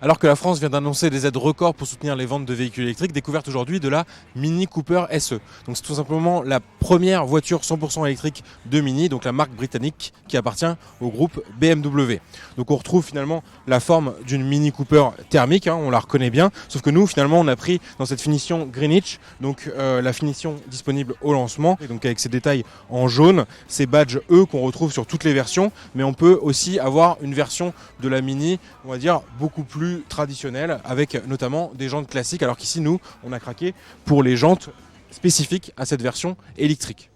Alors que la France vient d'annoncer des aides records pour soutenir les ventes de véhicules électriques, découverte aujourd'hui de la Mini Cooper SE. Donc c'est tout simplement la première voiture 100% électrique de Mini, donc la marque britannique qui appartient au groupe BMW. Donc on retrouve finalement la forme d'une Mini Cooper thermique, on la reconnaît bien, sauf que nous finalement on a pris dans cette finition Greenwich, donc la finition disponible au lancement, et donc avec ces détails en jaune, ces badges E qu'on retrouve sur toutes les versions, mais on peut aussi avoir une version de la Mini, on va dire beaucoup plus traditionnelle, avec notamment des jantes classiques, alors qu'ici nous on a craqué pour les jantes spécifiques à cette version électrique.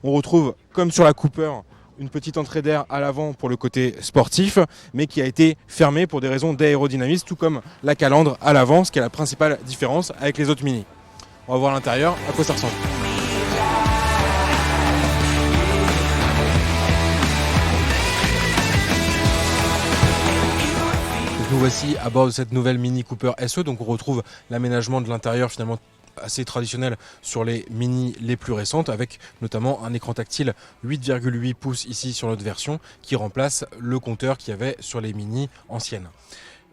On retrouve comme sur la Cooper une petite entrée d'air à l'avant pour le côté sportif, mais qui a été fermée pour des raisons d'aérodynamisme, tout comme la calandre à l'avant, ce qui est la principale différence avec les autres Mini. On va voir à l'intérieur à quoi ça ressemble. Nous voici à bord de cette nouvelle Mini Cooper SE, donc on retrouve l'aménagement de l'intérieur finalement assez traditionnel sur les Mini les plus récentes, avec notamment un écran tactile 8,8 pouces ici sur notre version qui remplace le compteur qu'il y avait sur les Mini anciennes.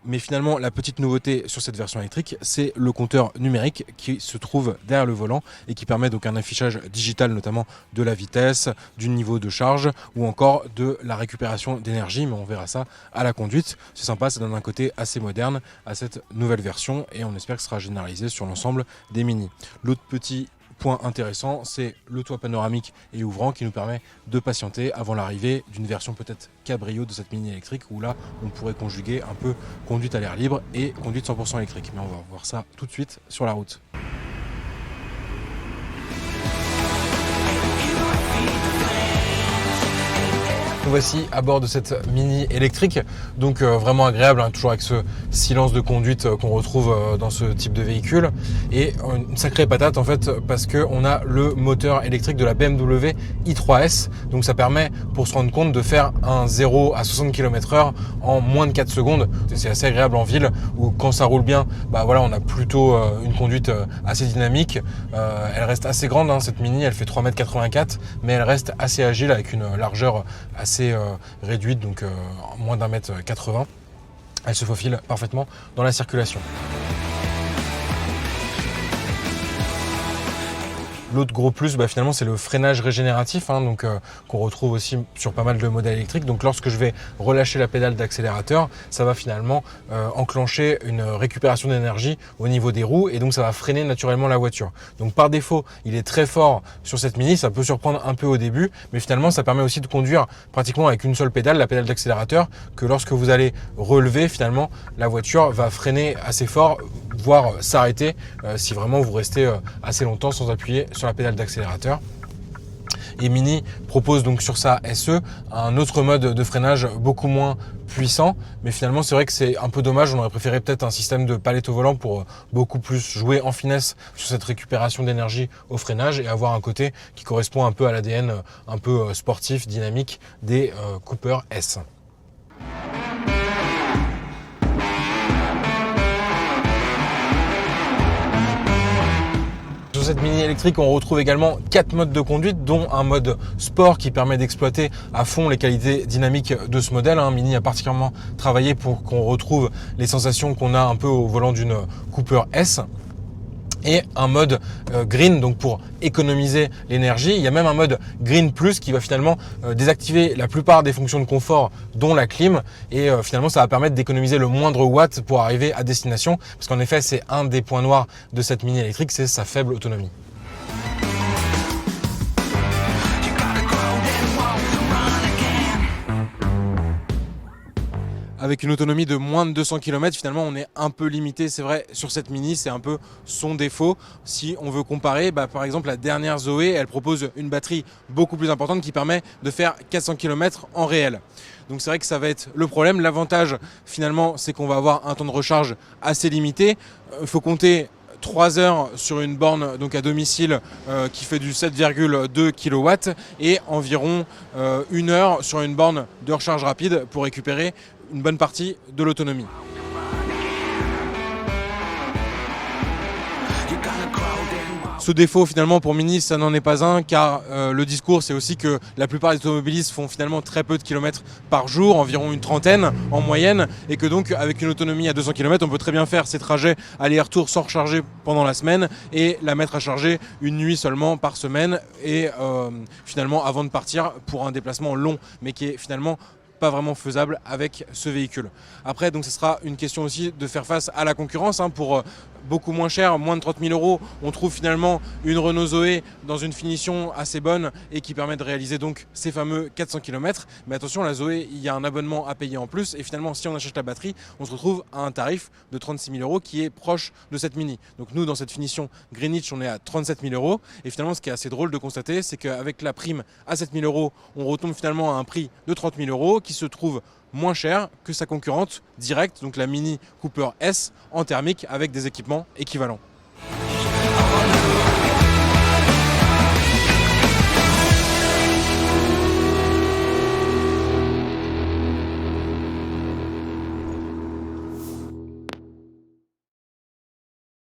Mais finalement, la petite nouveauté sur cette version électrique, c'est le compteur numérique qui se trouve derrière le volant et qui permet donc un affichage digital, notamment de la vitesse, du niveau de charge ou encore de la récupération d'énergie. Mais on verra ça à la conduite. C'est sympa, ça donne un côté assez moderne à cette nouvelle version et on espère que ce sera généralisé sur l'ensemble des Mini. L'autre petit point intéressant, c'est le toit panoramique et ouvrant qui nous permet de patienter avant l'arrivée d'une version peut-être cabrio de cette Mini électrique où là on pourrait conjuguer un peu conduite à l'air libre et conduite 100% électrique. Mais on va voir ça tout de suite sur la route. Nous voici à bord de cette Mini électrique, donc vraiment agréable, toujours avec ce silence de conduite qu'on retrouve dans ce type de véhicule, et une sacrée patate en fait parce qu'on a le moteur électrique de la BMW i3S, donc ça permet pour se rendre compte de faire un 0 à 60 km/h en moins de 4 secondes. C'est assez agréable en ville où quand ça roule bien, voilà, on a plutôt une conduite assez dynamique. Elle reste assez grande, cette Mini, elle fait 3,84 m, mais elle reste assez agile avec une largeur assez réduite, donc moins d'1,80 m. Elle se faufile parfaitement dans la circulation. L'autre gros plus, finalement, c'est le freinage régénératif, qu'on retrouve aussi sur pas mal de modèles électriques. Donc lorsque je vais relâcher la pédale d'accélérateur, ça va finalement enclencher une récupération d'énergie au niveau des roues et donc ça va freiner naturellement la voiture. Donc par défaut, il est très fort sur cette Mini, ça peut surprendre un peu au début, mais finalement ça permet aussi de conduire pratiquement avec une seule pédale, la pédale d'accélérateur, que lorsque vous allez relever, finalement, la voiture va freiner assez fort, voire s'arrêter si vraiment vous restez assez longtemps sans appuyer sur la pédale d'accélérateur. Et Mini propose donc sur sa SE un autre mode de freinage beaucoup moins puissant, mais finalement c'est vrai que c'est un peu dommage, on aurait préféré peut-être un système de palette au volant pour beaucoup plus jouer en finesse sur cette récupération d'énergie au freinage et avoir un côté qui correspond un peu à l'ADN un peu sportif, dynamique des Cooper S. Sur cette Mini électrique, on retrouve également 4 modes de conduite, dont un mode sport qui permet d'exploiter à fond les qualités dynamiques de ce modèle. Mini a particulièrement travaillé pour qu'on retrouve les sensations qu'on a un peu au volant d'une Cooper S. Et un mode green, donc pour économiser l'énergie. Il y a même un mode green plus qui va finalement désactiver la plupart des fonctions de confort, dont la clim, et finalement ça va permettre d'économiser le moindre watt pour arriver à destination, parce qu'en effet c'est un des points noirs de cette Mini électrique, c'est sa faible autonomie. Avec une autonomie de moins de 200 km, finalement on est un peu limité, c'est vrai, sur cette Mini, c'est un peu son défaut. Si on veut comparer, par exemple la dernière Zoé, elle propose une batterie beaucoup plus importante qui permet de faire 400 km en réel. Donc c'est vrai que ça va être le problème. L'avantage finalement, c'est qu'on va avoir un temps de recharge assez limité. Il faut compter 3 heures sur une borne donc à domicile qui fait du 7,2 kW et environ 1 heure sur une borne de recharge rapide pour récupérer une bonne partie de l'autonomie. ce défaut finalement pour Mini, ça n'en est pas un, car le discours c'est aussi que la plupart des automobilistes font finalement très peu de kilomètres par jour, environ une trentaine en moyenne, et que donc avec une autonomie à 200 km, on peut très bien faire ces trajets aller-retour sans recharger pendant la semaine et la mettre à charger une nuit seulement par semaine, et finalement avant de partir pour un déplacement long, mais qui est finalement pas vraiment faisable avec ce véhicule. Après, donc ce sera une question aussi de faire face à la concurrence, hein, pour beaucoup moins cher, moins de 30 000 euros, on trouve finalement une Renault Zoé dans une finition assez bonne et qui permet de réaliser donc ces fameux 400 km. Mais attention, la Zoé, il y a un abonnement à payer en plus, et finalement si on achète la batterie, on se retrouve à un tarif de 36 000 euros qui est proche de cette Mini. Donc nous, dans cette finition Greenwich, on est à 37 000 euros, et finalement ce qui est assez drôle de constater, c'est qu'avec la prime à 7 000 euros, on retombe finalement à un prix de 30 000 euros qui se trouve moins cher que sa concurrente directe, donc la Mini Cooper S en thermique avec des équipements équivalents.